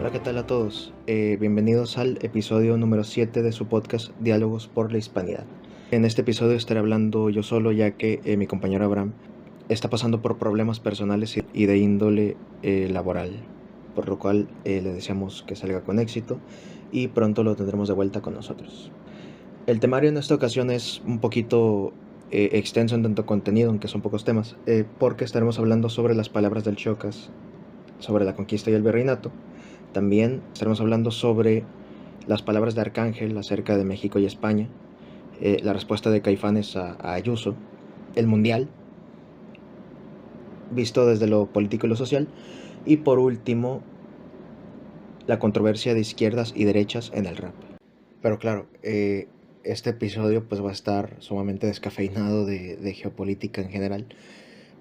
Hola, ¿qué tal a todos? Bienvenidos al episodio número 7 de su podcast Diálogos por la Hispanidad. En este episodio estaré hablando yo solo, ya que mi compañero Abraham está pasando por problemas personales y de índole laboral, por lo cual le deseamos que salga con éxito y pronto lo tendremos de vuelta con nosotros. El temario en esta ocasión es un poquito extenso en tanto contenido, aunque son pocos temas, porque estaremos hablando sobre las palabras del Chocas, sobre la conquista y el virreinato. También estaremos hablando sobre las palabras de Arcángel acerca de México y España, la respuesta de Caifanes a Ayuso, el Mundial, visto desde lo político y lo social, y por último, la controversia de izquierdas y derechas en el rap. Pero claro, este episodio pues va a estar sumamente descafeinado de geopolítica en general,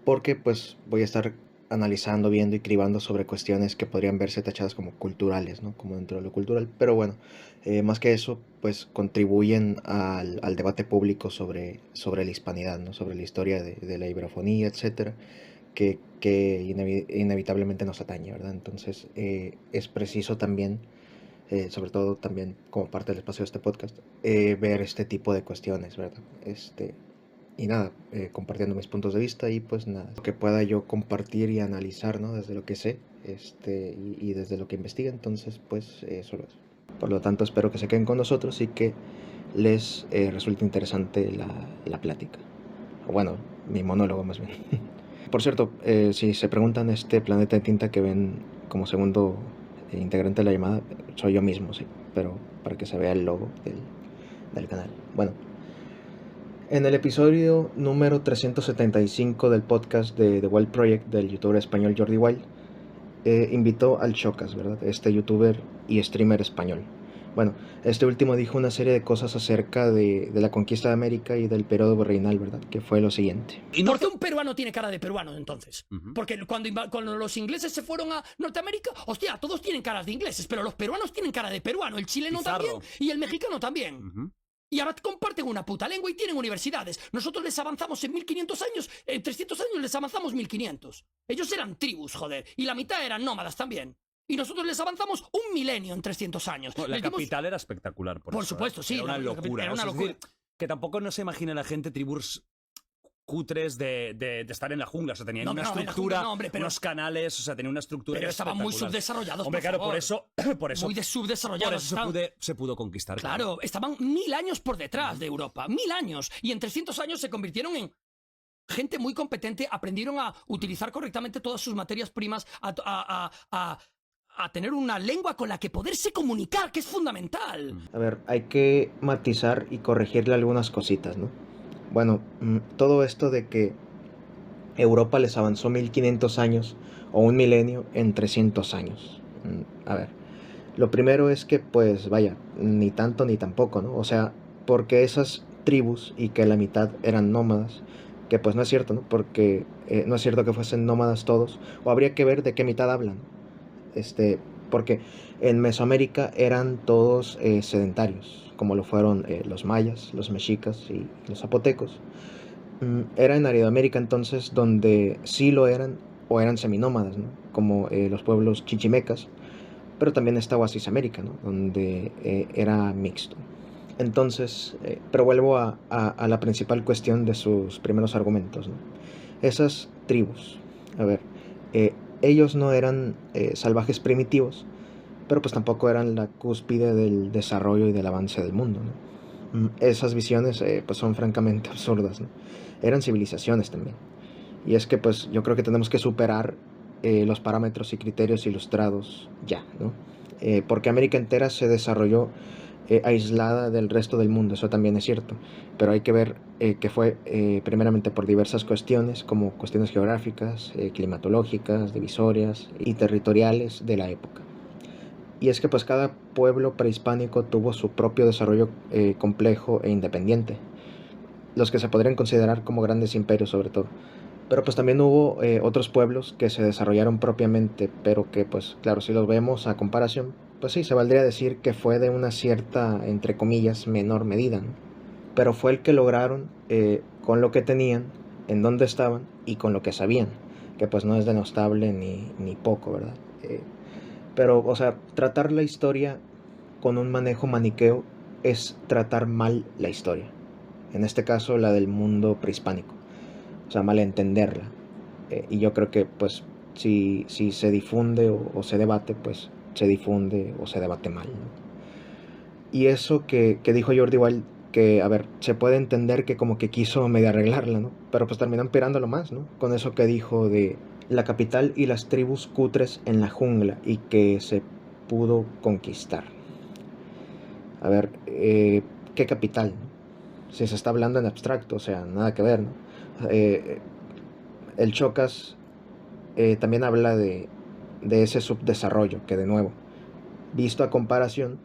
porque pues voy a estar analizando, viendo y cribando sobre cuestiones que podrían verse tachadas como culturales, ¿no? Como dentro de lo cultural, pero bueno, más que eso, pues contribuyen al debate público sobre la hispanidad, ¿no? Sobre la historia de la iberofonía, etcétera, que inevitablemente nos atañe, ¿verdad? Entonces es preciso también, sobre todo también como parte del espacio de este podcast, ver este tipo de cuestiones, ¿verdad? Y nada, compartiendo mis puntos de vista y pues nada, lo que pueda yo compartir y analizar, ¿no? Desde lo que sé, y desde lo que investiga, entonces pues solo eso. Por lo tanto, espero que se queden con nosotros y que les resulte interesante la plática. O bueno, mi monólogo más bien. Por cierto, si se preguntan, este planeta de tinta que ven como segundo integrante de la llamada, soy yo mismo, sí, pero para que se vea el logo del canal. Bueno, en el episodio número 375 del podcast de The Wild Project del youtuber español Jordi Wild, invitó al Chocas, ¿verdad? Este youtuber y streamer español. Bueno, este último dijo una serie de cosas acerca de la conquista de América y del periodo virreinal, ¿verdad? Que fue lo siguiente. ¿Por qué un peruano tiene cara de peruano entonces? Porque cuando los ingleses se fueron a Norteamérica, hostia, todos tienen caras de ingleses, pero los peruanos tienen cara de peruano, el chileno Pizarro. también y el mexicano también. Y ahora comparten una puta lengua y tienen universidades. Nosotros les avanzamos en 1500 años, en 300 años les avanzamos 1500. Ellos eran tribus, joder, y la mitad eran nómadas también. Y nosotros les avanzamos 1 milenio en 300 años. No, la capital era espectacular, por supuesto, sí. Era una locura. Era una Es locura. decir, que tampoco no se imagina la gente tribus cutres de estar en la jungla. O sea, tenían una estructura, unos canales, o sea, tenían una estructura. Pero estaban muy subdesarrollados. Hombre, claro, por eso muy subdesarrollados. Por eso se pudo conquistar. Claro, estaban 1000 años por detrás de Europa. 1000 años. Y en 300 años se convirtieron en gente muy competente, aprendieron a utilizar correctamente todas sus materias primas, a tener una lengua con la que poderse comunicar, que es fundamental. A ver, hay que matizar y corregirle algunas cositas, ¿no? Bueno, todo esto de que Europa les avanzó 1500 años o 1 milenio en 300 años. A ver, lo primero es que pues vaya, ni tanto ni tampoco, ¿no? O sea, porque esas tribus y que la mitad eran nómadas, que pues no es cierto, ¿no? Porque no es cierto que fuesen nómadas todos, o habría que ver de qué mitad hablan. Porque en Mesoamérica eran todos sedentarios, como lo fueron los mayas, los mexicas y los zapotecos. Era en Aridoamérica entonces donde sí lo eran o eran seminómadas, ¿no? Como los pueblos chichimecas, pero también está Oasis América, ¿no? Donde era mixto. Entonces, pero vuelvo a la principal cuestión de sus primeros argumentos, ¿no? Esas tribus, a ver, ellos no eran salvajes primitivos, pero pues tampoco eran la cúspide del desarrollo y del avance del mundo, ¿no? Esas visiones pues son francamente absurdas, ¿no? Eran civilizaciones también. Y es que pues yo creo que tenemos que superar los parámetros y criterios ilustrados ya, ¿no? Porque América entera se desarrolló aislada del resto del mundo, eso también es cierto, pero hay que ver que fue primeramente por diversas cuestiones, como cuestiones geográficas, climatológicas, divisorias y territoriales de la época. Y es que pues cada pueblo prehispánico tuvo su propio desarrollo complejo e independiente, los que se podrían considerar como grandes imperios sobre todo. Pero pues también hubo otros pueblos que se desarrollaron propiamente, pero que pues claro, si los vemos a comparación, pues sí, se valdría decir que fue de una cierta, entre comillas, menor medida, ¿no? Pero fue el que lograron con lo que tenían, en dónde estaban y con lo que sabían, que pues no es denostable ni poco, ¿verdad? Pero, o sea, tratar la historia con un manejo maniqueo es tratar mal la historia. En este caso, la del mundo prehispánico. O sea, mal entenderla. Y yo creo que, pues, si se difunde o se debate, pues se difunde o se debate mal, ¿no? Y eso que dijo Jordi Wild, que, a ver, se puede entender que como que quiso medio arreglarla, ¿no? Pero pues terminó empeorándolo más, ¿no? Con eso que dijo de la capital y las tribus cutres en la jungla y que se pudo conquistar. A ver, ¿qué capital? Si se está hablando en abstracto, o sea, nada que ver, ¿no? Eh, el Chocas también habla de ese subdesarrollo, que de nuevo, visto a comparación,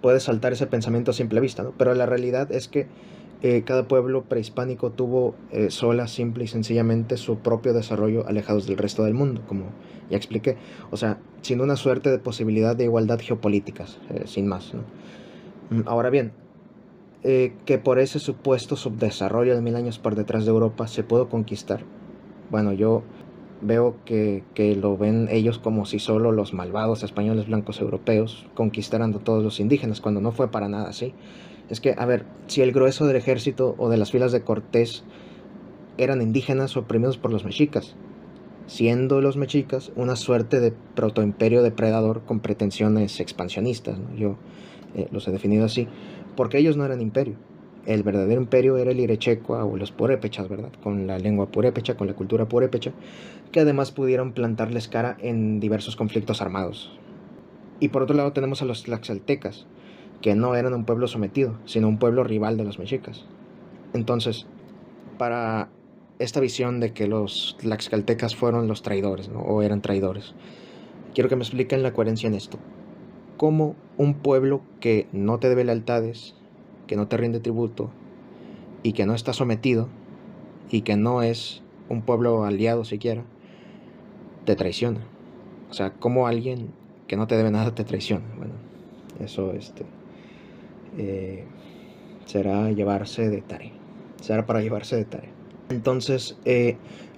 puede saltar ese pensamiento a simple vista, ¿no? Pero la realidad es que cada pueblo prehispánico tuvo sola, simple y sencillamente su propio desarrollo alejados del resto del mundo, como ya expliqué. O sea, sin una suerte de posibilidad de igualdad geopolíticas, sin más, ¿no? Ahora bien, que por ese supuesto subdesarrollo de 1000 años por detrás de Europa se pudo conquistar. Bueno, yo veo que lo ven ellos como si solo los malvados españoles blancos europeos conquistaran a todos los indígenas, cuando no fue para nada así. Es que, a ver, si el grueso del ejército o de las filas de Cortés eran indígenas oprimidos por los mexicas, siendo los mexicas una suerte de protoimperio depredador con pretensiones expansionistas, ¿no? Yo los he definido así, porque ellos no eran imperio. El verdadero imperio era el Irechecua o los purépechas, ¿verdad? Con la lengua purépecha, con la cultura purépecha, que además pudieron plantarles cara en diversos conflictos armados. Y por otro lado tenemos a los tlaxcaltecas, que no eran un pueblo sometido, sino un pueblo rival de los mexicas. Entonces, para esta visión de que los tlaxcaltecas fueron los traidores, ¿no? O eran traidores, quiero que me expliquen la coherencia en esto. ¿Cómo un pueblo que no te debe lealtades, que no te rinde tributo y que no está sometido y que no es un pueblo aliado siquiera, te traiciona? O sea, ¿cómo alguien que no te debe nada te traiciona? Bueno, eso será llevarse de tarea. Será para llevarse de tarea. Entonces,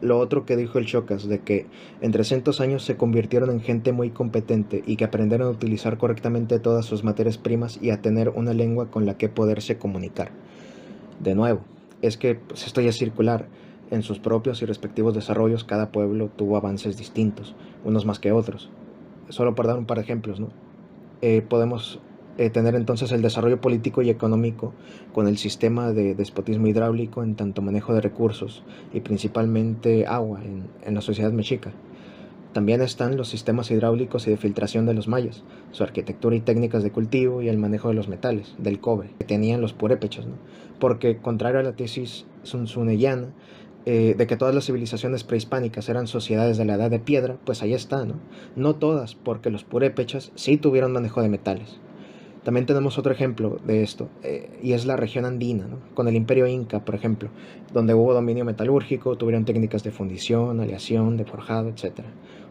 lo otro que dijo el Chocas, de que en 300 años se convirtieron en gente muy competente y que aprendieron a utilizar correctamente todas sus materias primas y a tener una lengua con la que poderse comunicar. De nuevo, es que pues, esto ya es circular. En sus propios y respectivos desarrollos, cada pueblo tuvo avances distintos, unos más que otros. Solo por dar un par de ejemplos, ¿no? Podemos tener entonces el desarrollo político y económico con el sistema de despotismo hidráulico en tanto manejo de recursos y principalmente agua en la sociedad mexica. También están los sistemas hidráulicos y de filtración de los mayas, su arquitectura y técnicas de cultivo y el manejo de los metales, del cobre, que tenían los purépechas, ¿no? Porque, contrario a la tesis sunsuneyana, de que todas las civilizaciones prehispánicas eran sociedades de la edad de piedra, pues ahí está, ¿no? No todas, porque los purépechas sí tuvieron manejo de metales. También tenemos otro ejemplo de esto, y es la región andina, ¿no? Con el imperio inca, por ejemplo, donde hubo dominio metalúrgico, tuvieron técnicas de fundición, aleación, de forjado, etc.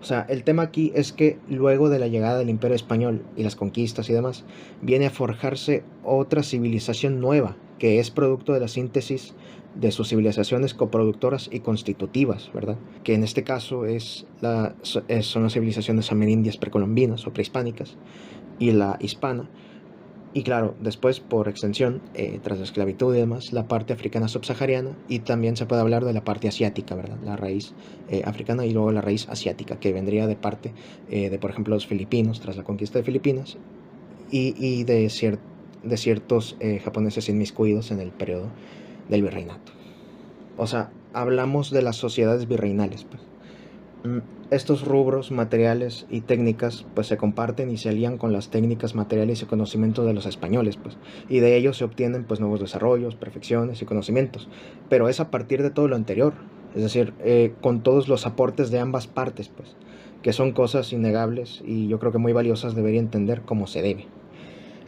O sea, el tema aquí es que luego de la llegada del imperio español y las conquistas y demás, viene a forjarse otra civilización nueva, que es producto de la síntesis de sus civilizaciones coproductoras y constitutivas, ¿verdad? Que en este caso son las civilizaciones amerindias precolombinas o prehispánicas y la hispana. Y claro, después, por extensión, tras la esclavitud y demás, la parte africana subsahariana, y también se puede hablar de la parte asiática, ¿verdad? La raíz africana y luego la raíz asiática, que vendría de parte de, por ejemplo, los filipinos, tras la conquista de Filipinas, y de ciertos japoneses inmiscuidos en el periodo del virreinato. O sea, hablamos de las sociedades virreinales, pues. Estos rubros materiales y técnicas pues se comparten y se alían con las técnicas materiales y conocimientos de los españoles, pues, y de ellos se obtienen pues nuevos desarrollos, perfecciones y conocimientos, pero es a partir de todo lo anterior, es decir, con todos los aportes de ambas partes, pues, que son cosas innegables y yo creo que muy valiosas debería entender como se debe.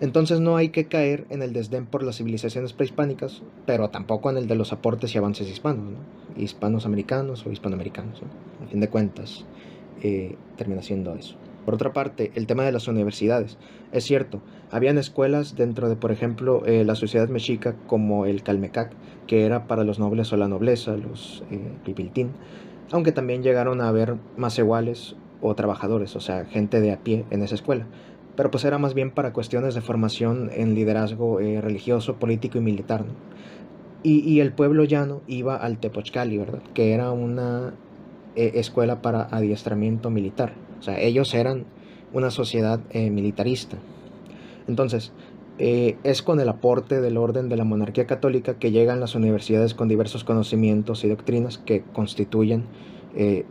Entonces no hay que caer en el desdén por las civilizaciones prehispánicas, pero tampoco en el de los aportes y avances hispanos, ¿no? Hispanos americanos o hispanoamericanos, ¿no? A fin de cuentas, termina siendo eso. Por otra parte, el tema de las universidades. Es cierto, habían escuelas dentro de, por ejemplo, la sociedad mexica como el Calmecac, que era para los nobles o la nobleza, los pipiltín, aunque también llegaron a haber macehuales o trabajadores, o sea, gente de a pie en esa escuela. Pero pues era más bien para cuestiones de formación en liderazgo religioso, político y militar, ¿no? Y el pueblo llano iba al Tepochcali, ¿verdad? Que era una escuela para adiestramiento militar. O sea, ellos eran una sociedad militarista. Entonces, es con el aporte del orden de la monarquía católica que llegan las universidades con diversos conocimientos y doctrinas que constituyen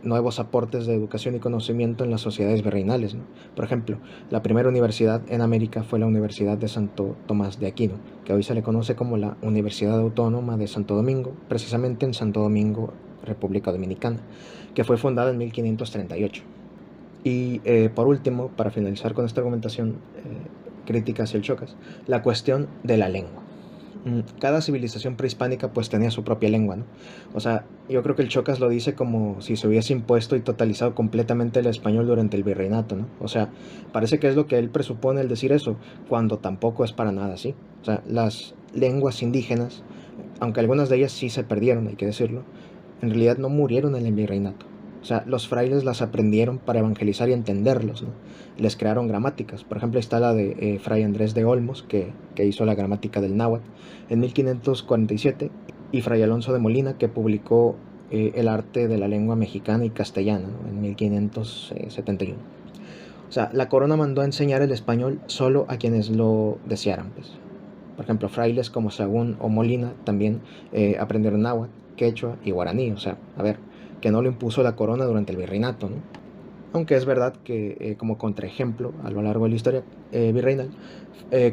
nuevos aportes de educación y conocimiento en las sociedades virreinales, ¿no? Por ejemplo, la primera universidad en América fue la Universidad de Santo Tomás de Aquino, que hoy se le conoce como la Universidad Autónoma de Santo Domingo, precisamente en Santo Domingo, República Dominicana, que fue fundada en 1538. Y por último, para finalizar con esta argumentación crítica hacia el Chocas, la cuestión de la lengua. Cada civilización prehispánica pues tenía su propia lengua, ¿no? O sea, yo creo que el Chocas lo dice como si se hubiese impuesto y totalizado completamente el español durante el virreinato, ¿no? O sea, parece que es lo que él presupone al decir eso, cuando tampoco es para nada así. O sea, las lenguas indígenas, aunque algunas de ellas sí se perdieron, hay que decirlo, en realidad no murieron en el virreinato. O sea, los frailes las aprendieron para evangelizar y entenderlos, ¿no? Les crearon gramáticas. Por ejemplo, está la de Fray Andrés de Olmos, que hizo la gramática del náhuatl en 1547, y Fray Alonso de Molina, que publicó el arte de la lengua mexicana y castellana, ¿no? En 1571. O sea, la corona mandó a enseñar el español solo a quienes lo desearan, pues. Por ejemplo, frailes como Sagún o Molina también aprendieron náhuatl, quechua y guaraní. O sea, a ver, que no lo impuso la corona durante el virreinato, ¿no? Aunque es verdad que, como contraejemplo a lo largo de la historia virreinal,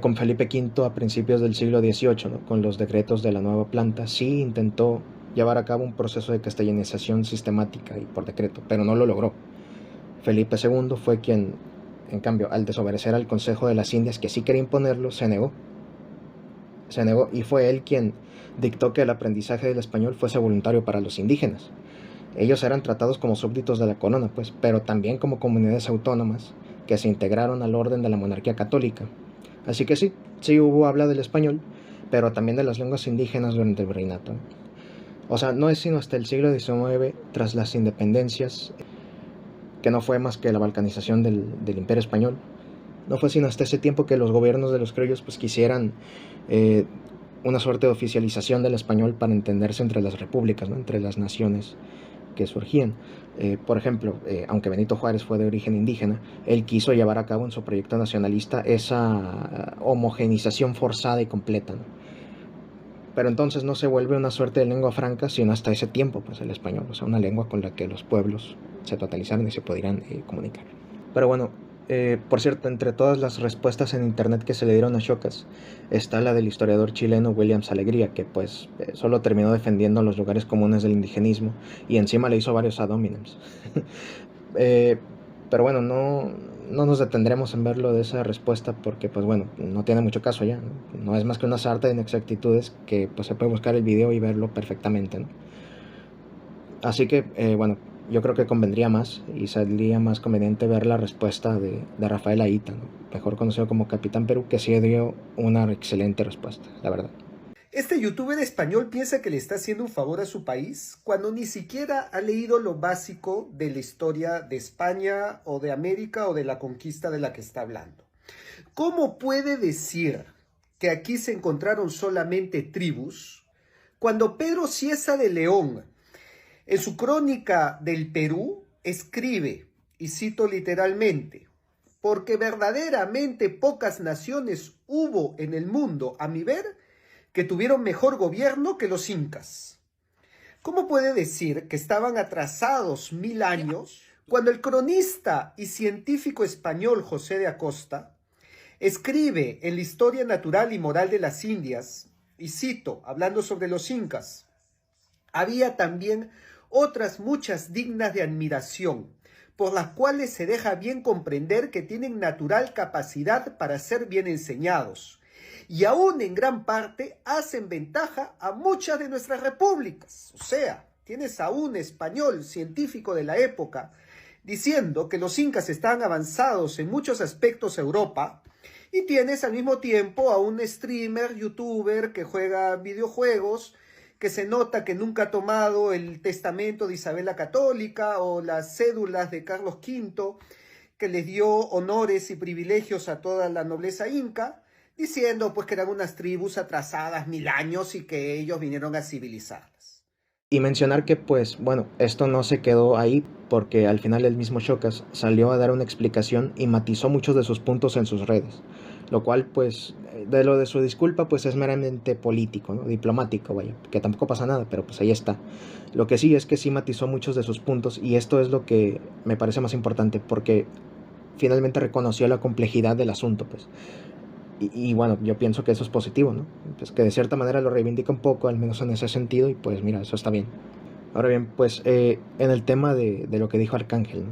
con Felipe V a principios del siglo XVIII, ¿no? Con los decretos de la nueva planta, sí intentó llevar a cabo un proceso de castellanización sistemática y por decreto, pero no lo logró. Felipe II fue quien, en cambio, al desobedecer al Consejo de las Indias, que sí quería imponerlo, se negó. Se negó, y fue él quien dictó que el aprendizaje del español fuese voluntario para los indígenas. Ellos eran tratados como súbditos de la corona, pues, pero también como comunidades autónomas que se integraron al orden de la monarquía católica. Así que sí hubo habla del español, pero también de las lenguas indígenas durante el virreinato. O sea, no es sino hasta el siglo XIX, tras las independencias, que no fue más que la balcanización del Imperio Español, no fue sino hasta ese tiempo que los gobiernos de los criollos pues quisieran una suerte de oficialización del español para entenderse entre las repúblicas, ¿no? Entre las naciones que surgían. Por ejemplo, aunque Benito Juárez fue de origen indígena, él quiso llevar a cabo en su proyecto nacionalista esa homogenización forzada y completa, ¿no? Pero entonces no se vuelve una suerte de lengua franca, sino hasta ese tiempo, pues el español, o sea, una lengua con la que los pueblos se totalizaron y se pudieran comunicar. Pero bueno, por cierto, entre todas las respuestas en internet que se le dieron a Chocas, está la del historiador chileno Williams Alegría, que pues solo terminó defendiendo los lugares comunes del indigenismo y encima le hizo varios ad hominems. Pero bueno, no nos detendremos en verlo de esa respuesta porque pues bueno, no tiene mucho caso ya, ¿no? No es más que una sarta de inexactitudes que pues se puede buscar el video y verlo perfectamente, ¿no? Así que bueno, yo creo que convendría más y sería más conveniente ver la respuesta de Rafael Aita, ¿no? Mejor conocido como Capitán Perú, que sí dio una excelente respuesta, la verdad. Este youtuber español piensa que le está haciendo un favor a su país cuando ni siquiera ha leído lo básico de la historia de España o de América o de la conquista de la que está hablando. ¿Cómo puede decir que aquí se encontraron solamente tribus cuando Pedro Cieza de León, en su crónica del Perú, escribe, y cito literalmente: porque verdaderamente pocas naciones hubo en el mundo, a mi ver, que tuvieron mejor gobierno que los incas? ¿Cómo puede decir que estaban atrasados 1000 años cuando el cronista y científico español José de Acosta escribe en la Historia Natural y Moral de las Indias, y cito, hablando sobre los incas: había también otras muchas dignas de admiración, por las cuales se deja bien comprender que tienen natural capacidad para ser bien enseñados, y aún en gran parte hacen ventaja a muchas de nuestras repúblicas. O sea, tienes a un español científico de la época diciendo que los incas estaban avanzados en muchos aspectos a Europa, y tienes al mismo tiempo a un streamer, youtuber que juega videojuegos, que se nota que nunca ha tomado el testamento de Isabel la Católica o las cédulas de Carlos V, que les dio honores y privilegios a toda la nobleza inca, diciendo pues que eran unas tribus atrasadas 1000 años y que ellos vinieron a civilizarlas. Y mencionar que pues bueno, esto no se quedó ahí, porque al final el mismo Shocas salió a dar una explicación y matizó muchos de sus puntos en sus redes, lo cual pues de lo de su disculpa pues es meramente político, ¿no? Diplomático, vaya, que tampoco pasa nada, pero pues ahí está. Lo que sí es que sí matizó muchos de sus puntos, y esto es lo que me parece más importante, porque finalmente reconoció la complejidad del asunto, pues. Y bueno, yo pienso que eso es positivo, ¿no? Pues que de cierta manera lo reivindica un poco, al menos en ese sentido, y pues mira, eso está bien. Ahora bien, pues en el tema de lo que dijo Arcángel, ¿no?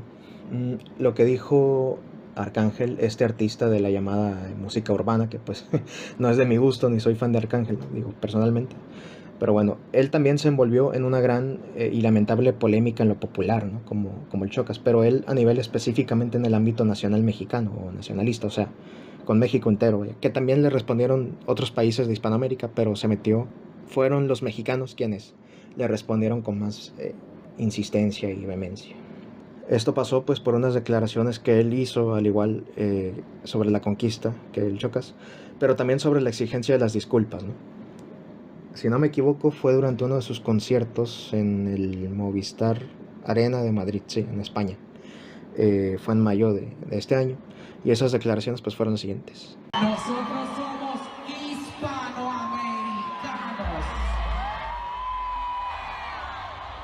Lo que dijo Arcángel, este artista de la llamada música urbana, que pues no es de mi gusto, ni soy fan de Arcángel, ¿no? Digo, personalmente. Pero bueno, él también se envolvió en una gran y lamentable polémica en lo popular, ¿no? Como el Chocas, pero él a nivel específicamente en el ámbito nacional mexicano o nacionalista, o sea, con México entero, vaya, que también le respondieron otros países de Hispanoamérica, pero fueron los mexicanos quienes le respondieron con más insistencia y vehemencia. Esto pasó pues por unas declaraciones que él hizo, al igual sobre la conquista que el Chocas, pero también sobre la exigencia de las disculpas, ¿no? Si no me equivoco, fue durante uno de sus conciertos en el Movistar Arena de Madrid, sí, en España. Fue en mayo de este año, y esas declaraciones pues fueron las siguientes. Nosotros somos hispanoamericanos,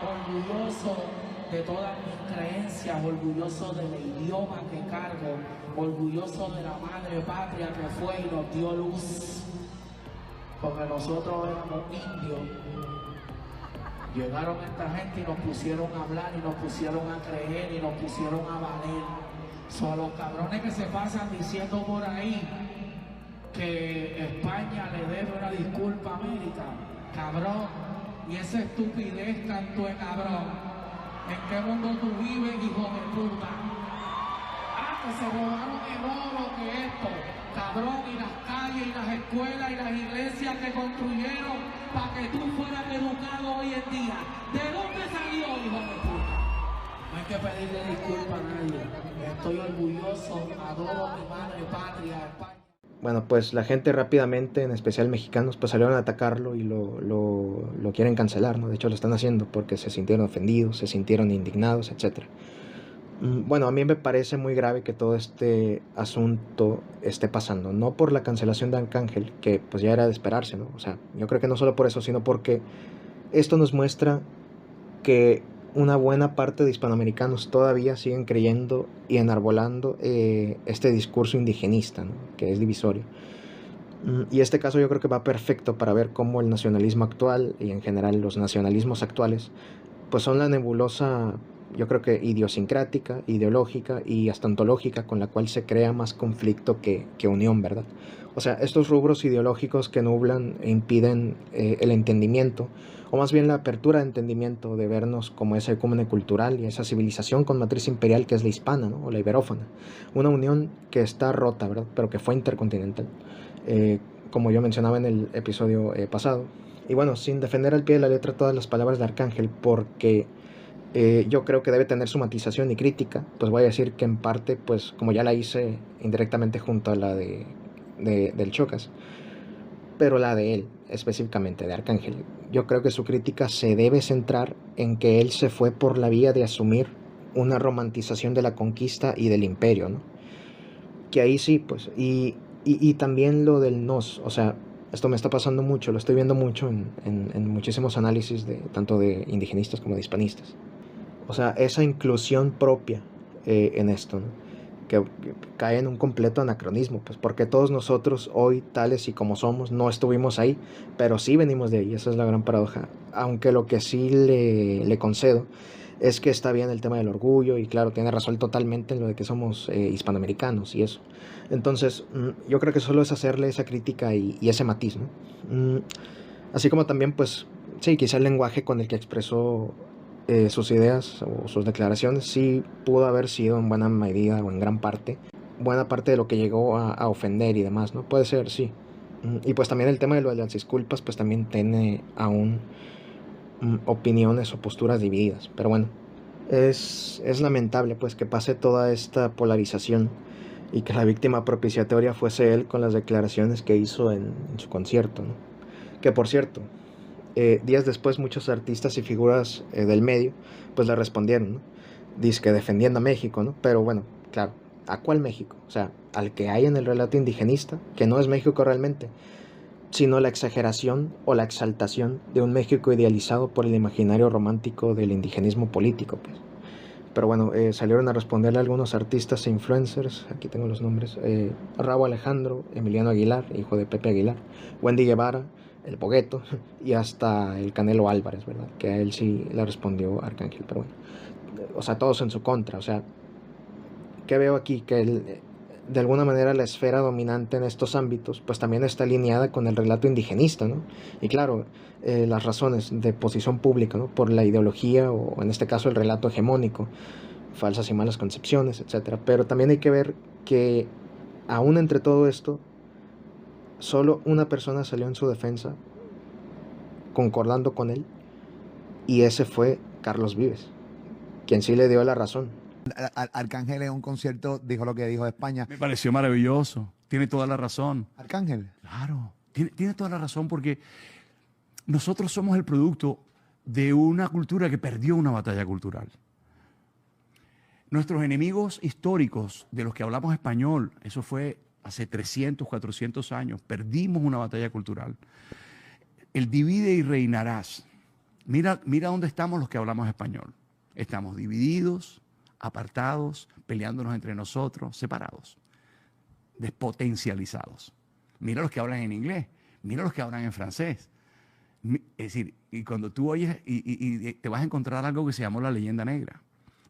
orgulloso de todas mis creencias, orgulloso del idioma que cargo, orgulloso de la madre patria que fue y nos dio luz. Porque nosotros éramos indios. Llegaron esta gente y nos pusieron a hablar y nos pusieron a creer y nos pusieron a valer. Son los cabrones que se pasan diciendo por ahí que España le debe una disculpa a América. Cabrón. Y esa estupidez tanto de cabrón. ¿En qué mundo tú vives, hijo de puta? Ah, que se robaron el oro que esto. Cabrón, y las calles, y las escuelas, y las iglesias que construyeron para que tú fueras educado hoy en día. ¿De dónde salió, hijo de puta? No hay que pedirle disculpas a nadie. Estoy orgulloso, adoro a mi madre patria, España. Bueno, pues la gente rápidamente, en especial mexicanos, pues salieron a atacarlo y lo quieren cancelar, ¿no? De hecho lo están haciendo porque se sintieron ofendidos, se sintieron indignados, etc. Bueno, a mí me parece muy grave que todo este asunto esté pasando, no por la cancelación de Arcángel, que pues ya era de esperarse, ¿no? O sea, yo creo que no solo por eso, sino porque esto nos muestra que una buena parte de hispanoamericanos todavía siguen creyendo y enarbolando este discurso indigenista, ¿no? Que es divisorio. Y este caso yo creo que va perfecto para ver cómo el nacionalismo actual y en general los nacionalismos actuales pues son la nebulosa, yo creo que idiosincrática, ideológica y hasta ontológica con la cual se crea más conflicto que unión, ¿verdad? O sea, estos rubros ideológicos que nublan e impiden el entendimiento, o más bien la apertura de entendimiento de vernos como esa ecúmene cultural y esa civilización con matriz imperial que es la hispana, ¿no? O la iberófona. Una unión que está rota, ¿verdad? Pero que fue intercontinental, como yo mencionaba en el episodio pasado. Y bueno, sin defender al pie de la letra todas las palabras de Arcángel, porque yo creo que debe tener su matización y crítica, pues voy a decir que en parte, pues como ya la hice indirectamente junto a la del Chocas, pero la de él, específicamente de Arcángel, yo creo que su crítica se debe centrar en que él se fue por la vía de asumir una romantización de la conquista y del imperio, ¿no? Que ahí sí, pues, y también lo del nos, o sea, esto me está pasando mucho, lo estoy viendo mucho en muchísimos análisis tanto de indigenistas como de hispanistas. O sea, esa inclusión propia en esto, ¿no? Que cae en un completo anacronismo, pues porque todos nosotros hoy, tales y como somos, no estuvimos ahí, pero sí venimos de ahí, esa es la gran paradoja. Aunque lo que sí le concedo es que está bien el tema del orgullo, y claro, tiene razón totalmente en lo de que somos hispanoamericanos y eso. Entonces, yo creo que solo es hacerle esa crítica y ese matiz, ¿no? Así como también, pues, sí, quizá el lenguaje con el que expresó sus ideas o sus declaraciones sí pudo haber sido en buena medida o en gran parte, buena parte de lo que llegó a ofender y demás, ¿no? Puede ser, sí. Y pues también el tema de lo de las disculpas, pues también tiene aún opiniones o posturas divididas. Pero bueno, es lamentable pues que pase toda esta polarización y que la víctima propiciatoria fuese él con las declaraciones que hizo en su concierto, ¿no? Que por cierto, días después muchos artistas y figuras del medio pues le respondieron, ¿no? Dizque defendiendo a México, ¿no? Pero bueno, claro, ¿a cuál México? O sea, al que hay en el relato indigenista, que no es México realmente, sino la exageración o la exaltación de un México idealizado por el imaginario romántico del indigenismo político, pues. Pero bueno, salieron a responderle a algunos artistas e influencers, aquí tengo los nombres, Rabo Alejandro, Emiliano Aguilar, hijo de Pepe Aguilar, Wendy Guevara, el Bogueto, y hasta el Canelo Álvarez, ¿verdad? Que a él sí le respondió Arcángel, pero bueno. O sea, todos en su contra, o sea, ¿qué veo aquí? Que de alguna manera la esfera dominante en estos ámbitos pues también está alineada con el relato indigenista, ¿no? Y claro, las razones de posición pública, ¿no? Por la ideología o en este caso el relato hegemónico, falsas y malas concepciones, etcétera. Pero también hay que ver que aún entre todo esto, solo una persona salió en su defensa concordando con él, y ese fue Carlos Vives, quien sí le dio la razón. Arcángel en un concierto dijo lo que dijo de España. Me pareció maravilloso. Tiene toda la razón. Arcángel. Claro, tiene toda la razón porque nosotros somos el producto de una cultura que perdió una batalla cultural. Nuestros enemigos históricos de los que hablamos español, eso fue hace 300, 400 años, perdimos una batalla cultural. El divide y reinarás. Mira dónde estamos los que hablamos español. Estamos divididos, apartados, peleándonos entre nosotros, separados, despotencializados. Mira los que hablan en inglés, mira los que hablan en francés. Es decir, y cuando tú oyes, y te vas a encontrar algo que se llamó la leyenda negra.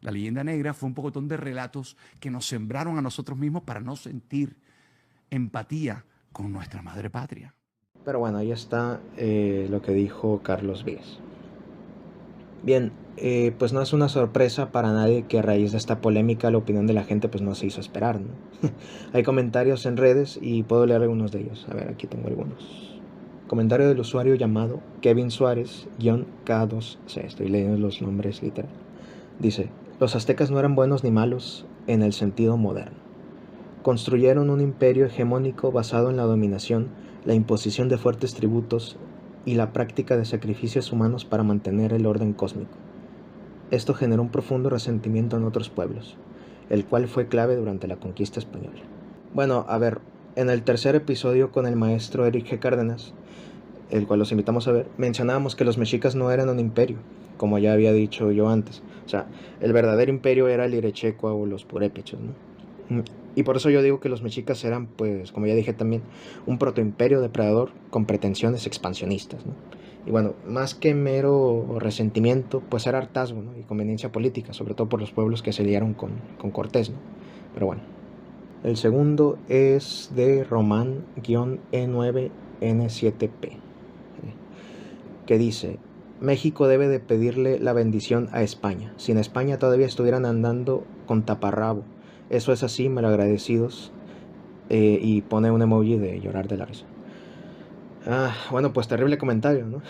La leyenda negra fue un pocotón de relatos que nos sembraron a nosotros mismos para no sentir empatía con nuestra madre patria. Pero bueno, ahí está lo que dijo Carlos Vives. Bien, pues no es una sorpresa para nadie que a raíz de esta polémica la opinión de la gente pues no se hizo esperar, ¿no? Hay comentarios en redes y puedo leer algunos de ellos. A ver, aquí tengo algunos. Comentario del usuario llamado Kevin Suárez-K2C. Estoy leyendo los nombres literal. Dice: los aztecas no eran buenos ni malos en el sentido moderno. Construyeron un imperio hegemónico basado en la dominación, la imposición de fuertes tributos y la práctica de sacrificios humanos para mantener el orden cósmico. Esto generó un profundo resentimiento en otros pueblos, el cual fue clave durante la conquista española. Bueno, a ver, en el tercer episodio con el maestro Eric G. Cárdenas, el cual los invitamos a ver, mencionábamos que los mexicas no eran un imperio, como ya había dicho yo antes. O sea, el verdadero imperio era el Irechecua o los purépechas, ¿no? Y por eso yo digo que los mexicas eran, pues, como ya dije también, un protoimperio depredador con pretensiones expansionistas, ¿no? Y bueno, más que mero resentimiento, pues era hartazgo, ¿no? Y conveniencia política, sobre todo por los pueblos que se liaron con Cortés, ¿no? Pero bueno. El segundo es de Román-E9N7P, que dice: México debe de pedirle la bendición a España. Si en España todavía estuvieran andando con taparrabo. Eso es así, malagradecidos. Y pone un emoji de llorar de la risa. Bueno, pues terrible comentario, ¿no?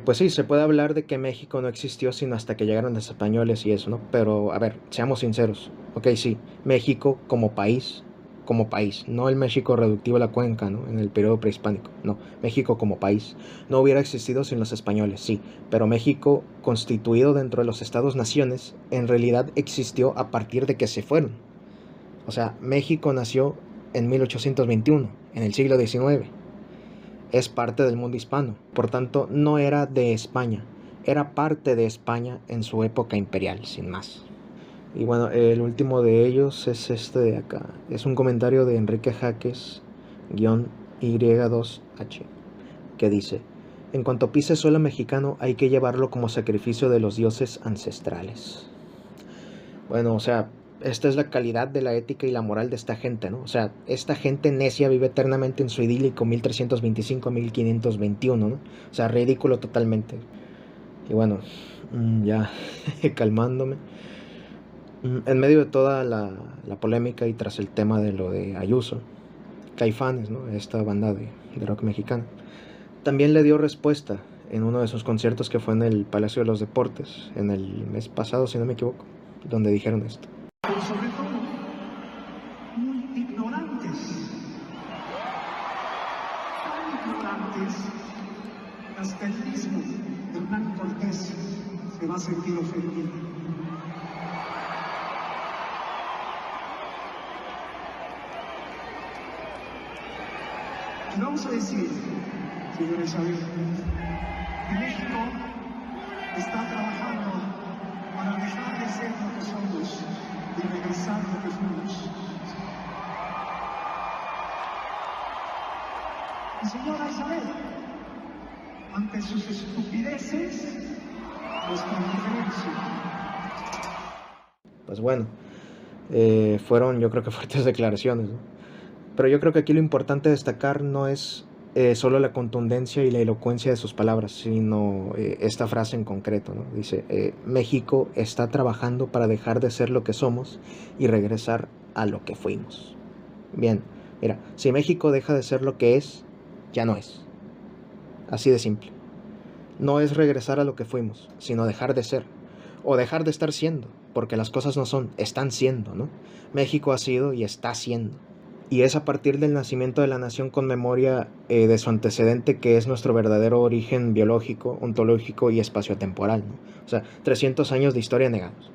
Pues sí, se puede hablar de que México no existió sino hasta que llegaron los españoles y eso, ¿no? Pero, a ver, seamos sinceros. Ok, sí, México como país, no el México reductivo a la cuenca, ¿no? En el periodo prehispánico, no, México como país no hubiera existido sin los españoles, sí, pero México constituido dentro de los estados-naciones en realidad existió a partir de que se fueron. O sea, México nació en 1821, en el siglo XIX, es parte del mundo hispano, por tanto no era de España, era parte de España en su época imperial, sin más. Y bueno, el último de ellos es este de acá. Es un comentario de Enrique Jaques-Y2H, que dice: en cuanto pise suelo mexicano hay que llevarlo como sacrificio de los dioses ancestrales. Bueno, o sea, esta es la calidad de la ética y la moral de esta gente, ¿no? O sea, esta gente necia vive eternamente en su idílico 1325-1521, ¿no? O sea, ridículo totalmente. Y bueno, ya calmándome. En medio de toda la polémica y tras el tema de lo de Ayuso, Caifanes, ¿no? Esta banda de rock mexicana. También le dio respuesta en uno de sus conciertos que fue en el Palacio de los Deportes, en el mes pasado, si no me equivoco, donde dijeron esto. Pero sobre todo, muy ignorantes. Tan ignorantes, hasta el mismo Hernán Cortés se va a sentir ofendido. Y vamos a decir, señores amigos, que México está trabajando para dejar de ser lo que somos y regresar lo que fuimos. Y señora Isabel, ante sus estupideces, nuestra diferencia. Pues bueno, fueron yo creo que fuertes declaraciones, ¿no? Pero yo creo que aquí lo importante destacar no es solo la contundencia y la elocuencia de sus palabras, sino esta frase en concreto, ¿no? Dice, México está trabajando para dejar de ser lo que somos y regresar a lo que fuimos. Bien, mira, si México deja de ser lo que es, ya no es. Así de simple. No es regresar a lo que fuimos, sino dejar de ser. O dejar de estar siendo, porque las cosas no son, están siendo, ¿no? México ha sido y está siendo. Y es a partir del nacimiento de la nación con memoria de su antecedente que es nuestro verdadero origen biológico, ontológico y espaciotemporal, ¿no? O sea, 300 años de historia negados.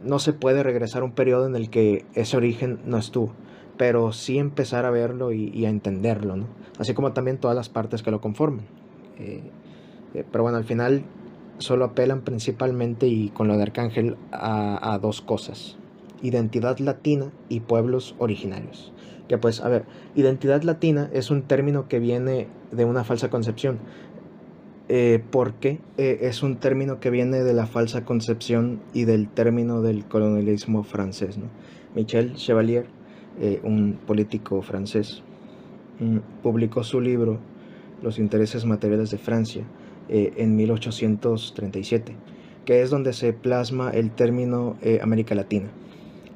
No se puede regresar a un periodo en el que ese origen no estuvo, pero sí empezar a verlo y a entenderlo, ¿no? Así como también todas las partes que lo conforman. Pero bueno, al final solo apelan principalmente, y con lo de Arcángel, a dos cosas: identidad latina y pueblos originarios. Que pues, a ver, identidad latina es un término que viene de una falsa concepción. ¿Por qué? Es un término que viene de la falsa concepción y del término del colonialismo francés, ¿no? Michel Chevalier, un político francés, publicó su libro Los intereses materiales de Francia en 1837, que es donde se plasma el término América Latina.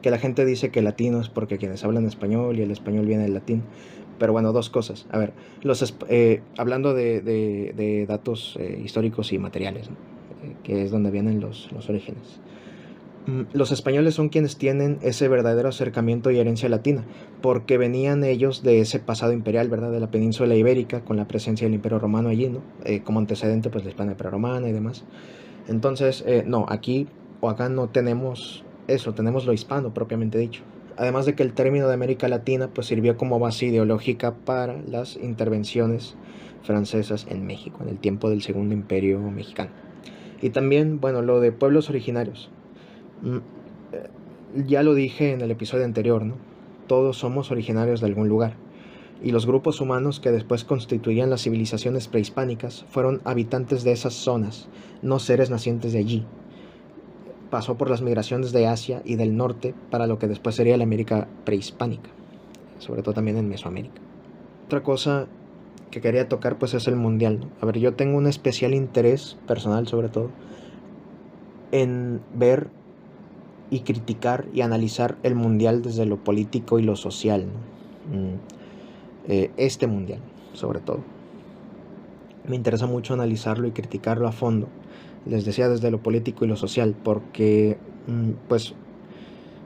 Que la gente dice que latino es porque quienes hablan español y el español viene del latín. Pero bueno, dos cosas. A ver, hablando de datos históricos y materiales, ¿no? Que es donde vienen los orígenes. Los españoles son quienes tienen ese verdadero acercamiento y herencia latina, porque venían ellos de ese pasado imperial, ¿verdad? De la península ibérica, con la presencia del Imperio Romano allí, ¿no? Como antecedente, pues, la Hispania prerromana y demás. Entonces, no, aquí o acá no tenemos eso, tenemos lo hispano propiamente dicho. Además de que el término de América Latina pues sirvió como base ideológica para las intervenciones francesas en México en el tiempo del Segundo Imperio Mexicano. Y también, bueno, lo de pueblos originarios. Ya lo dije en el episodio anterior, ¿no? Todos somos originarios de algún lugar. Y los grupos humanos que después constituían las civilizaciones prehispánicas fueron habitantes de esas zonas, no seres nacientes de allí. Pasó por las migraciones de Asia y del norte para lo que después sería la América prehispánica, sobre todo también en Mesoamérica. Otra cosa que quería tocar pues es el mundial, ¿no? A ver, yo tengo un especial interés personal, sobre todo, en ver y criticar y analizar el mundial desde lo político y lo social, ¿no? Este mundial, sobre todo. Me interesa mucho analizarlo y criticarlo a fondo. Les decía, desde lo político y lo social, porque, pues,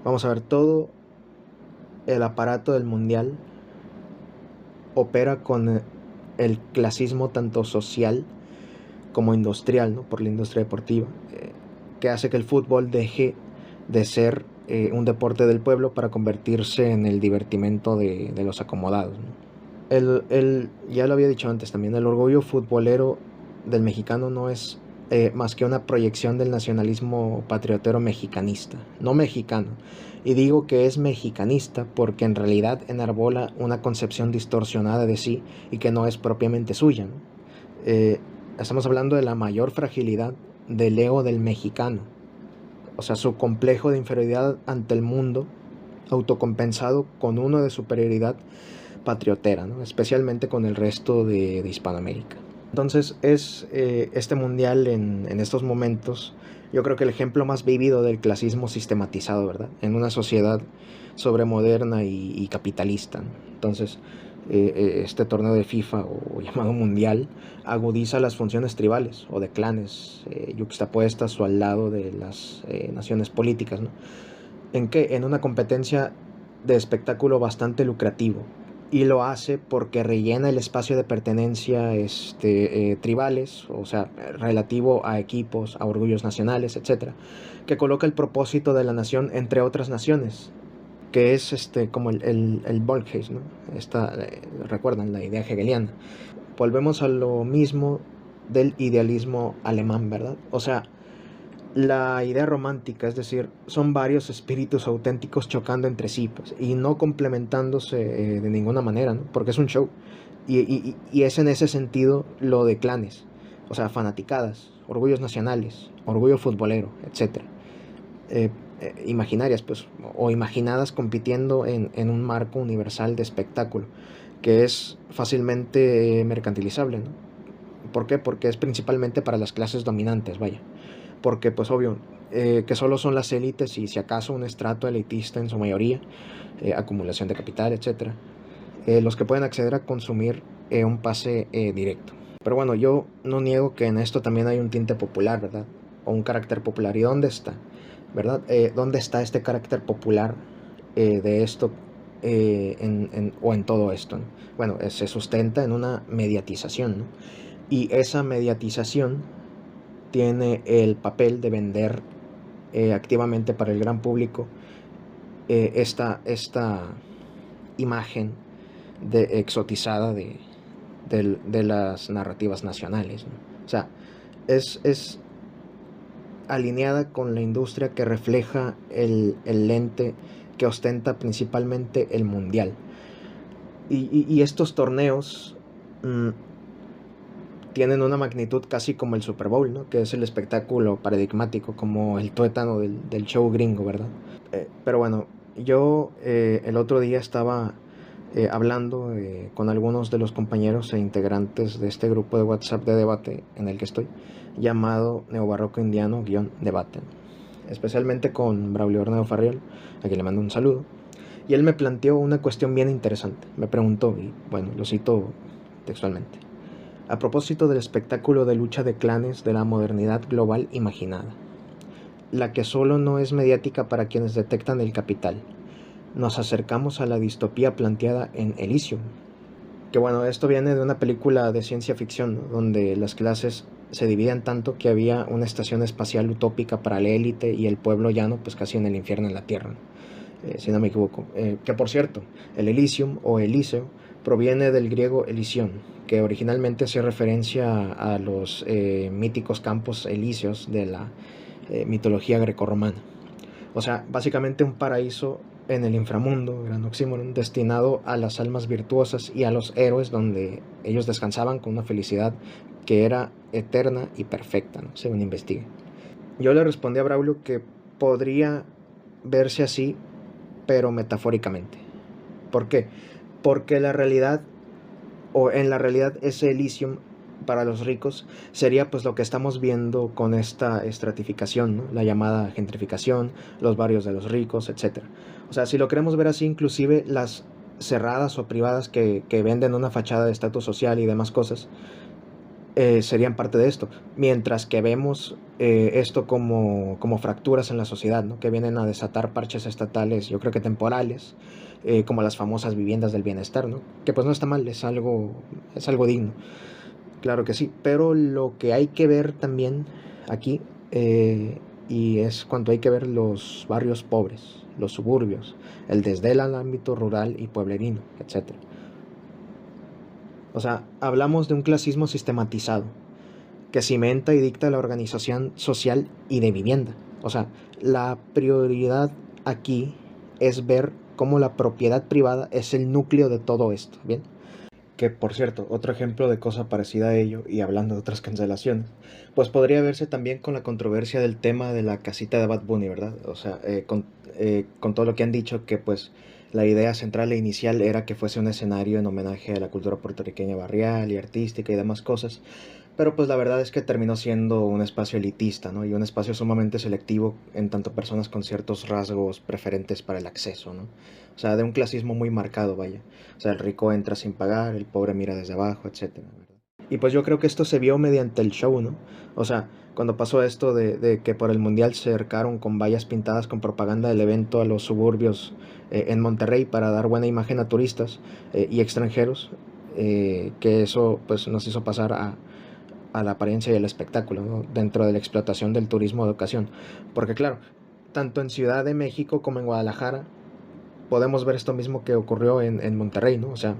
vamos a ver, todo el aparato del mundial opera con el clasismo tanto social como industrial, ¿no? Por la industria deportiva, que hace que el fútbol deje de ser un deporte del pueblo para convertirse en el divertimento de los acomodados, ¿no? Ya lo había dicho antes también, el orgullo futbolero del mexicano no es más que una proyección del nacionalismo patriotero mexicanista, no mexicano. Y digo que es mexicanista porque en realidad enarbola una concepción distorsionada de sí y que no es propiamente suya, ¿no? Estamos hablando de la mayor fragilidad del ego del mexicano, o sea, su complejo de inferioridad ante el mundo, autocompensado con uno de superioridad patriotera, ¿no? Especialmente con el resto de Hispanoamérica. Entonces es este mundial en estos momentos, yo creo que el ejemplo más vívido del clasismo sistematizado, ¿verdad? En una sociedad sobremoderna y capitalista, ¿no? Entonces, este torneo de FIFA o llamado mundial agudiza las funciones tribales o de clanes yuxtapuestas o al lado de las naciones políticas, ¿no? ¿En qué? En una competencia de espectáculo bastante lucrativo. Y lo hace porque rellena el espacio de pertenencia tribales, o sea, relativo a equipos, a orgullos nacionales, etcétera, que coloca el propósito de la nación entre otras naciones, que es como el Volksgeist, ¿no? Recuerdan la idea hegeliana. Volvemos a lo mismo del idealismo alemán, ¿verdad? O sea, la idea romántica, es decir, son varios espíritus auténticos chocando entre sí, pues, y no complementándose de ninguna manera, ¿no? Porque es un show. Y es en ese sentido lo de clanes, o sea, fanaticadas, orgullos nacionales, orgullo futbolero, etcétera. Imaginarias, pues, o imaginadas compitiendo en un marco universal de espectáculo, que es fácilmente mercantilizable, ¿no? ¿Por qué? Porque es principalmente para las clases dominantes, vaya. Porque, pues, obvio, que solo son las élites y si acaso un estrato elitista en su mayoría, acumulación de capital, etcétera, los que pueden acceder a consumir un pase directo. Pero bueno, yo no niego que en esto también hay un tinte popular, ¿verdad? O un carácter popular. ¿Y dónde está? ¿Verdad? ¿Dónde está este carácter popular de esto o en todo esto, ¿no? Bueno, se sustenta en una mediatización, ¿no? Y esa mediatización tiene el papel de vender activamente para el gran público esta imagen exotizada de las narrativas nacionales, ¿no? O sea, es alineada con la industria que refleja el lente que ostenta principalmente el mundial. Y estos torneos tienen una magnitud casi como el Super Bowl, ¿no? Que es el espectáculo paradigmático, como el tuétano del show gringo, ¿verdad? Pero bueno, yo el otro día estaba hablando con algunos de los compañeros e integrantes de este grupo de WhatsApp de debate en el que estoy, llamado Neobarroco Indiano-Debate, especialmente con Braulio Ornedo Farriol, a quien le mando un saludo, y él me planteó una cuestión bien interesante. Me preguntó, y bueno, lo cito textualmente: a propósito del espectáculo de lucha de clanes de la modernidad global imaginada, la que solo no es mediática para quienes detectan el capital, nos acercamos a la distopía planteada en Elysium. Que bueno, esto viene de una película de ciencia ficción, ¿no? Donde las clases se dividían tanto que había una estación espacial utópica para la élite y el pueblo llano, pues casi en el infierno en la tierra, ¿no? Si no me equivoco. Que por cierto, el Elysium o Elíseo proviene del griego Elysion, que originalmente hacía referencia a los míticos campos elíseos de la mitología grecorromana. O sea, básicamente un paraíso en el inframundo, gran oxímoron, destinado a las almas virtuosas y a los héroes, donde ellos descansaban con una felicidad que era eterna y perfecta, ¿no? Según investigué. Yo le respondí a Braulio que podría verse así, pero metafóricamente. ¿Por qué? Porque la realidad, o en la realidad, ese Elysium para los ricos sería pues lo que estamos viendo con esta estratificación, ¿no? La llamada gentrificación, los barrios de los ricos, etc. O sea, si lo queremos ver así, inclusive las cerradas o privadas que venden una fachada de estatus social y demás cosas, serían parte de esto, mientras que vemos esto como fracturas en la sociedad, ¿no? Que vienen a desatar parches estatales, yo creo que temporales, como las famosas viviendas del bienestar, ¿no? Que pues no está mal, es algo digno. Claro que sí, pero lo que hay que ver también aquí, y es cuando hay que ver los barrios pobres, los suburbios, el desdén al ámbito rural y pueblerino, etc. O sea, hablamos de un clasismo sistematizado que cimenta y dicta la organización social y de vivienda. O sea, la prioridad aquí es ver cómo la propiedad privada es el núcleo de todo esto, ¿bien? Que, por cierto, otro ejemplo de cosa parecida a ello, y hablando de otras cancelaciones, pues podría verse también con la controversia del tema de la casita de Bad Bunny, ¿verdad? O sea, con todo lo que han dicho, que pues La idea central e inicial era que fuese un escenario en homenaje a la cultura puertorriqueña barrial y artística y demás cosas, pero pues la verdad es que terminó siendo un espacio elitista, ¿no? Y un espacio sumamente selectivo en tanto personas con ciertos rasgos preferentes para el acceso, ¿no? O sea, de un clasismo muy marcado, vaya. O sea, el rico entra sin pagar, el pobre mira desde abajo, etcétera, ¿verdad? Y pues yo creo que esto se vio mediante el show, ¿no? O sea, cuando pasó esto de que por el mundial se cercaron con vallas pintadas con propaganda del evento a los suburbios en Monterrey para dar buena imagen a turistas y extranjeros, que eso pues nos hizo pasar a la apariencia y el espectáculo, ¿no? Dentro de la explotación del turismo de ocasión. Porque claro, tanto en Ciudad de México como en Guadalajara podemos ver esto mismo que ocurrió en Monterrey, ¿no? O sea,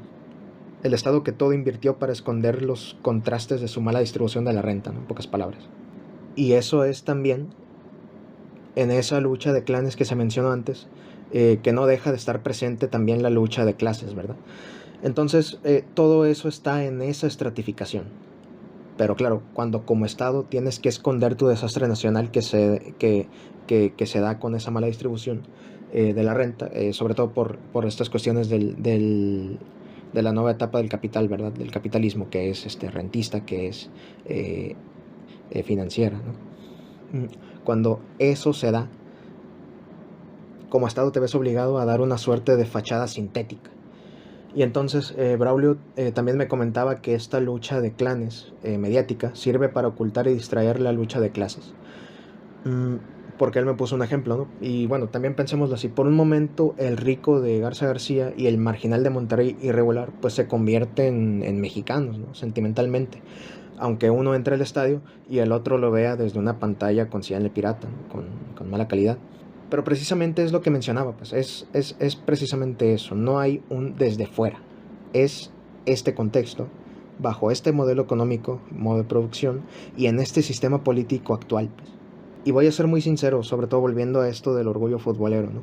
el Estado que todo invirtió para esconder los contrastes de su mala distribución de la renta, ¿no? En pocas palabras. Y eso es también en esa lucha de clanes que se mencionó antes, que no deja de estar presente también la lucha de clases, ¿verdad? Entonces, todo eso está en esa estratificación. Pero claro, cuando como Estado tienes que esconder tu desastre nacional que se da con esa mala distribución de la renta, sobre todo por estas cuestiones de la nueva etapa del capital, ¿verdad? Del capitalismo, que es rentista, que es financiera, ¿no? Cuando eso se da, como Estado te ves obligado a dar una suerte de fachada sintética. Y entonces Braulio también me comentaba que esta lucha de clanes mediática sirve para ocultar y distraer la lucha de clases. Porque él me puso un ejemplo, ¿no? Y bueno, también pensémoslo así. Por un momento, el rico de Garza García y el marginal de Monterrey irregular, pues se convierten en mexicanos, ¿no? Sentimentalmente. Aunque uno entre al estadio y el otro lo vea desde una pantalla con señal pirata, ¿no? con mala calidad. Pero precisamente es lo que mencionaba, pues es precisamente eso. No hay un desde fuera. Es este contexto, bajo este modelo económico, modo de producción, y en este sistema político actual, pues. Y voy a ser muy sincero, sobre todo volviendo a esto del orgullo futbolero, ¿no?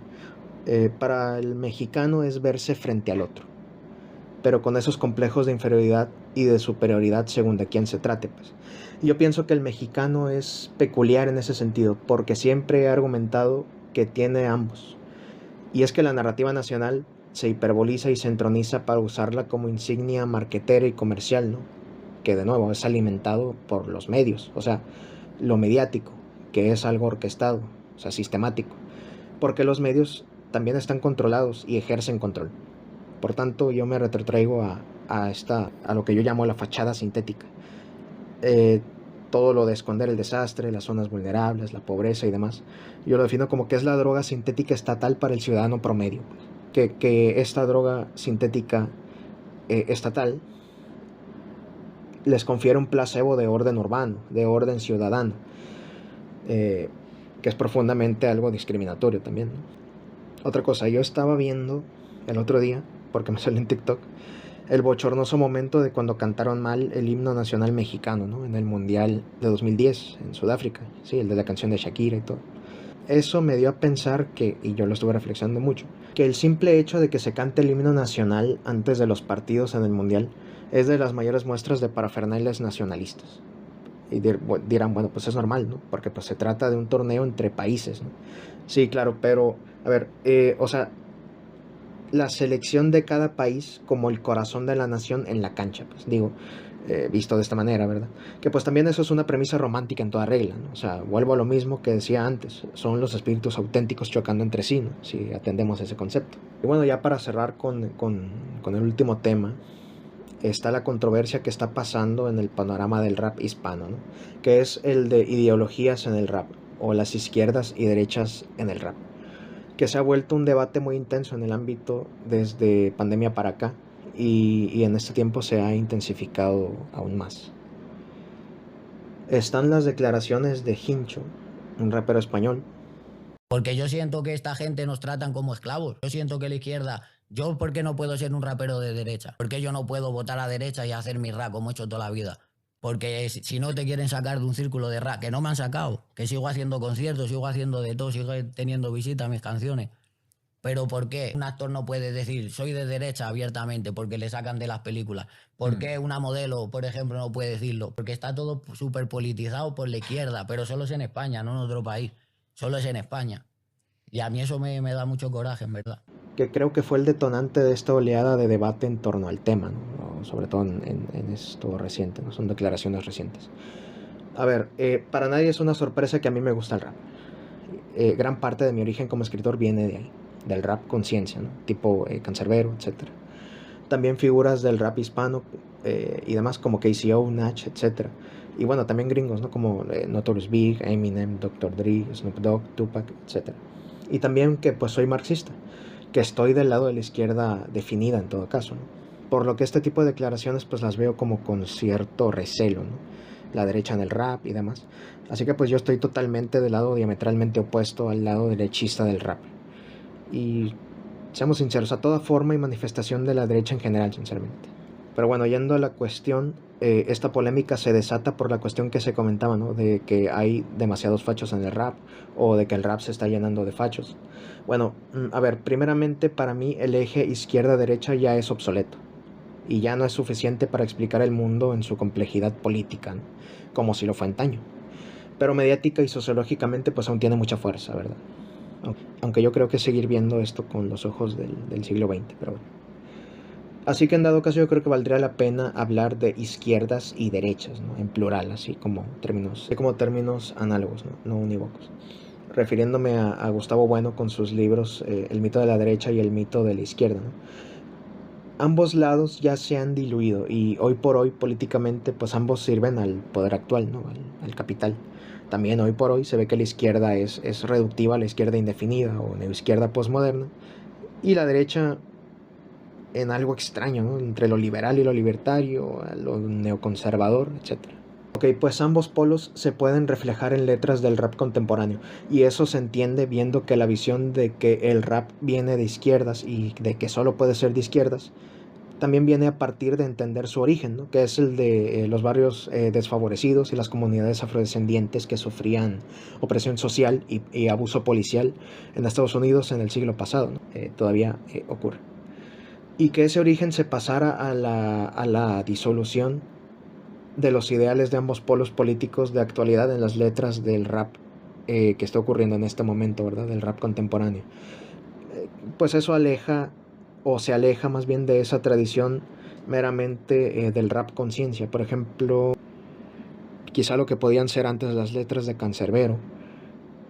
Para el mexicano es verse frente al otro, pero con esos complejos de inferioridad y de superioridad según de quién se trate, pues. Y yo pienso que el mexicano es peculiar en ese sentido, porque siempre he argumentado que tiene ambos. Y es que la narrativa nacional se hiperboliza y se entroniza para usarla como insignia marquetera y comercial, ¿no? Que de nuevo es alimentado por los medios, o sea, lo mediático, que es algo orquestado, o sea, sistemático, porque los medios también están controlados y ejercen control. Por tanto, yo me retrotraigo a lo que yo llamo la fachada sintética. Todo lo de esconder el desastre, las zonas vulnerables, la pobreza y demás, yo lo defino como que es la droga sintética estatal para el ciudadano promedio. Que esta droga sintética estatal les confiere un placebo de orden urbano, de orden ciudadano, que es profundamente algo discriminatorio también, ¿no? Otra cosa, yo estaba viendo el otro día, porque me salió en TikTok, el bochornoso momento de cuando cantaron mal el himno nacional mexicano, ¿no? En el Mundial de 2010 en Sudáfrica, sí, el de la canción de Shakira y todo. Eso me dio a pensar que, y yo lo estuve reflexionando mucho, que el simple hecho de que se cante el himno nacional antes de los partidos en el Mundial es de las mayores muestras de parafernalias nacionalistas. Y dirán, bueno, pues es normal, ¿no? Porque pues se trata de un torneo entre países, ¿no? Sí, claro, pero, a ver, o sea, la selección de cada país como el corazón de la nación en la cancha, pues digo, visto de esta manera, ¿verdad? Que pues también eso es una premisa romántica en toda regla, ¿no? O sea, vuelvo a lo mismo que decía antes, son los espíritus auténticos chocando entre sí, ¿no? Si atendemos ese concepto. Y bueno, ya para cerrar con el último tema, está la controversia que está pasando en el panorama del rap hispano, ¿no? Que es el de ideologías en el rap, o las izquierdas y derechas en el rap, que se ha vuelto un debate muy intenso en el ámbito desde pandemia para acá, y en este tiempo se ha intensificado aún más. Están las declaraciones de Hincho, un rapero español. Porque yo siento que esta gente nos tratan como esclavos. Yo siento que la izquierda... ¿Yo por qué no puedo ser un rapero de derecha? ¿Por qué yo no puedo votar a derecha y hacer mi rap como he hecho toda la vida? Porque si no te quieren sacar de un círculo de rap, que no me han sacado, que sigo haciendo conciertos, sigo haciendo de todo, sigo teniendo visitas a mis canciones. Pero ¿por qué un actor no puede decir soy de derecha abiertamente porque le sacan de las películas? ¿Por qué una modelo, por ejemplo, no puede decirlo? Porque está todo súper politizado por la izquierda, pero solo es en España, no en otro país. Solo es en España. Y a mí eso me da mucho coraje, en verdad. que creo que fue el detonante de esta oleada de debate en torno al tema, ¿no? Sobre todo en esto reciente, ¿no? Son declaraciones recientes. A ver, para nadie es una sorpresa que a mí me gusta el rap. Gran parte de mi origen como escritor viene de ahí, del rap conciencia, ¿no? Tipo Canserbero, etc. También figuras del rap hispano y demás como KCO, Nach, etc. Y bueno, también gringos, ¿no? Como Notorious Big, Eminem, Dr. Dre, Snoop Dogg, Tupac, etc. Y también que pues soy marxista, que estoy del lado de la izquierda definida en todo caso, ¿no? Por lo que este tipo de declaraciones pues las veo como con cierto recelo, ¿no? La derecha en el rap y demás. Así que pues yo estoy totalmente del lado diametralmente opuesto al lado derechista del rap. Y seamos sinceros, a toda forma y manifestación de la derecha en general, sinceramente. Pero bueno, yendo a la cuestión, esta polémica se desata por la cuestión que se comentaba, ¿no? De que hay demasiados fachos en el rap, o de que el rap se está llenando de fachos. Bueno, a ver, primeramente para mí el eje izquierda-derecha ya es obsoleto, y ya no es suficiente para explicar el mundo en su complejidad política, ¿no? Como si lo fue antaño. Pero mediática y sociológicamente pues aún tiene mucha fuerza, ¿verdad? Aunque yo creo que seguir viendo esto con los ojos del siglo XX, pero bueno. Así que en dado caso yo creo que valdría la pena hablar de izquierdas y derechas, ¿no? En plural, así como términos análogos, ¿no? No unívocos. Refiriéndome a Gustavo Bueno con sus libros El mito de la derecha y El mito de la izquierda, ¿no? Ambos lados ya se han diluido y hoy por hoy políticamente pues ambos sirven al poder actual, ¿no? Al capital. También hoy por hoy se ve que la izquierda es reductiva a la izquierda indefinida o neoizquierda postmoderna, y la derecha en algo extraño, ¿no? Entre lo liberal y lo libertario, lo neoconservador, etc. Ok, pues ambos polos se pueden reflejar en letras del rap contemporáneo, y eso se entiende viendo que la visión de que el rap viene de izquierdas y de que solo puede ser de izquierdas también viene a partir de entender su origen, ¿no? Que es el de los barrios desfavorecidos y las comunidades afrodescendientes que sufrían opresión social y abuso policial en Estados Unidos en el siglo pasado, ¿no? Todavía ocurre. Y que ese origen se pasara a la disolución de los ideales de ambos polos políticos de actualidad en las letras del rap que está ocurriendo en este momento, ¿verdad? Del rap contemporáneo. Pues eso aleja, o se aleja más bien, de esa tradición meramente del rap conciencia. Por ejemplo, quizá lo que podían ser antes las letras de Canserbero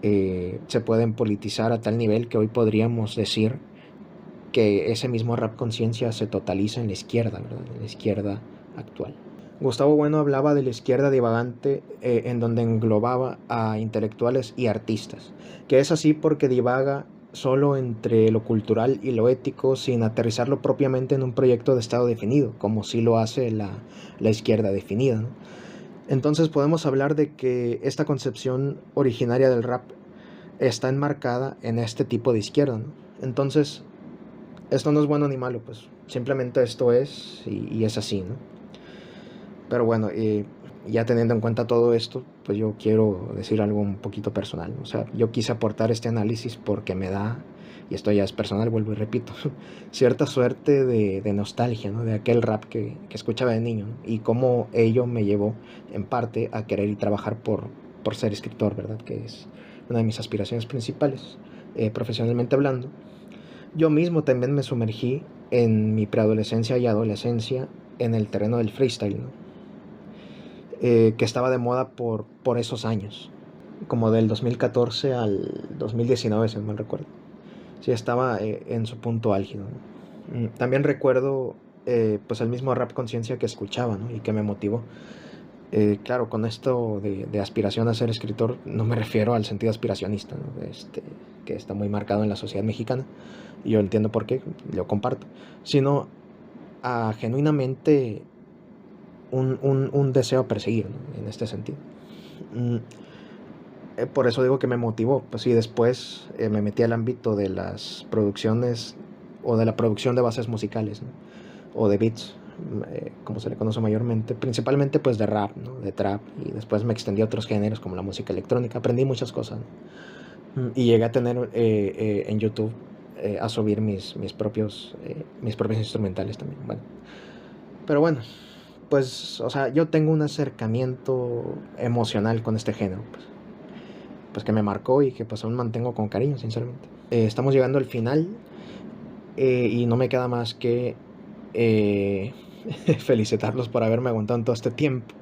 se pueden politizar a tal nivel que hoy podríamos decir que ese mismo rap conciencia se totaliza en la izquierda, ¿verdad? En la izquierda actual. Gustavo Bueno hablaba de la izquierda divagante en donde englobaba a intelectuales y artistas, que es así porque divaga solo entre lo cultural y lo ético sin aterrizarlo propiamente en un proyecto de Estado definido, como sí lo hace la izquierda definida, ¿no? Entonces podemos hablar de que esta concepción originaria del rap está enmarcada en este tipo de izquierda, ¿no? Entonces, esto no es bueno ni malo, pues simplemente esto es y es así, ¿no? Pero bueno, ya teniendo en cuenta todo esto, pues yo quiero decir algo un poquito personal, ¿no? O sea, yo quise aportar este análisis porque me da, y esto ya es personal, vuelvo y repito, cierta suerte de nostalgia, ¿no? De aquel rap que escuchaba de niño, ¿no? Y cómo ello me llevó en parte a querer y trabajar por ser escritor, ¿verdad? Que es una de mis aspiraciones principales, profesionalmente hablando. Yo mismo también me sumergí en mi preadolescencia y adolescencia en el terreno del freestyle, ¿no? Que estaba de moda por esos años, como del 2014 al 2019, si no mal recuerdo. Sí, estaba en su punto álgido, ¿no? También recuerdo pues el mismo rap conciencia que escuchaba, ¿no? Y que me motivó. Claro, con esto de aspiración a ser escritor no me refiero al sentido aspiracionista, ¿no? Que está muy marcado en la sociedad mexicana, y yo entiendo por qué, lo comparto, sino a genuinamente un deseo a perseguir, ¿no? En este sentido. Por eso digo que me motivó. Pues sí, después me metí al ámbito de las producciones o de la producción de bases musicales, ¿no? O de beats, como se le conoce mayormente, principalmente pues de rap, ¿no? De trap, y después me extendí a otros géneros como la música electrónica. Aprendí muchas cosas, ¿no? Y llegué a tener en YouTube a subir mis propios instrumentales también. Bueno, pero bueno, pues, o sea, yo tengo un acercamiento emocional con este género, pues que me marcó y que pues aún mantengo con cariño, sinceramente. Estamos llegando al final Y no me queda más que felicitarlos por haberme aguantado en todo este tiempo.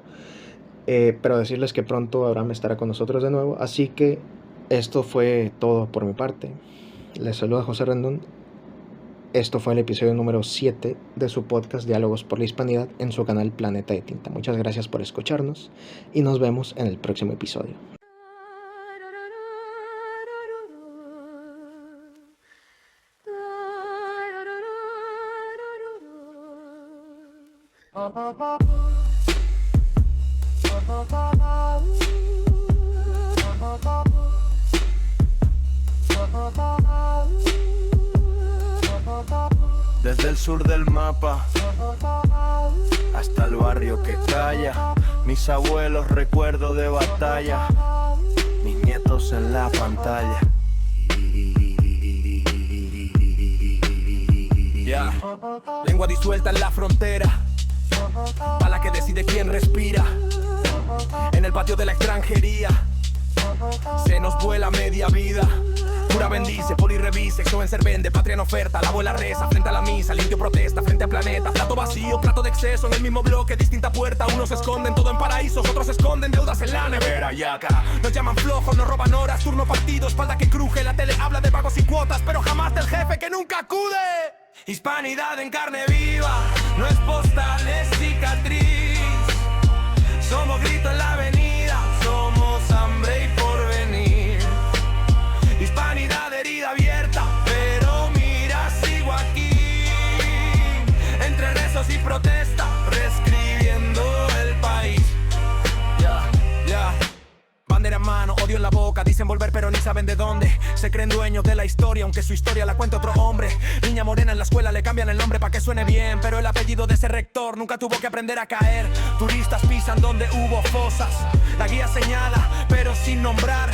Pero decirles que pronto Abraham estará con nosotros de nuevo. Así que esto fue todo por mi parte. Les saluda José Rendón. Esto fue el episodio número 7 de su podcast Diálogos por la Hispanidad en su canal Planeta de Tinta. Muchas gracias por escucharnos y nos vemos en el próximo episodio. Desde el sur del mapa hasta el barrio que calla, mis abuelos recuerdo de batalla, mis nietos en la pantalla. Ya, lengua disuelta en la frontera, bala que decide quién respira. En el patio de la extranjería se nos vuela media vida. Pura bendice, poli revise, joven servende, patria en oferta. La abuela reza frente a la misa, limpio protesta frente a planeta. Plato vacío, plato de exceso en el mismo bloque, distinta puerta. Unos esconden todo en paraísos, otros esconden deudas en la nevera. Y acá nos llaman flojos, nos roban horas, turno partido, espalda que cruje. La tele habla de pagos y cuotas, pero jamás del jefe que nunca acude. Hispanidad en carne viva, no es postal, es cicatriz. Somos grito en la avenida, somos hambre y porvenir. Hispanidad herida abierta, pero mira, sigo aquí. Entre rezos y protesta, reescribiendo el país. Ya. Bandera en mano, odio en la boca, dicen volver pero ni saben de dónde. Se creen dueños de la historia, aunque su historia la cuente otro hombre. Niña morena en la escuela le cambian el nombre para que suene bien, pero el apellido de ese rector nunca tuvo que aprender a caer. Turistas pisan donde hubo fosas, la guía señala pero sin nombrar.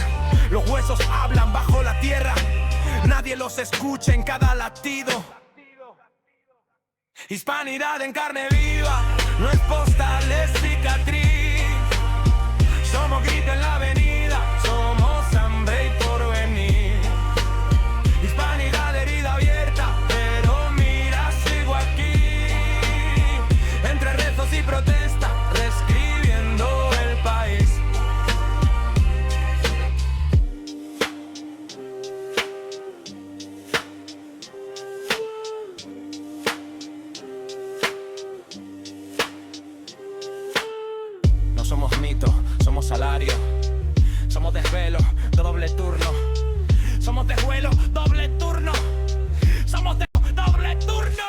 Los huesos hablan bajo la tierra, nadie los escucha en cada latido. Hispanidad en carne viva, no es postal, es cicatriz. Somos grito en la avenida, somos hambre y porvenir. Hispanidad herida abierta, pero mira, sigo aquí. Entre rezos y protesta, reescribiendo el país. No somos mito, somos salario. Somos desvelo, doble turno. Somos de vuelo, doble turno. Somos de doble turno.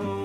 Oh,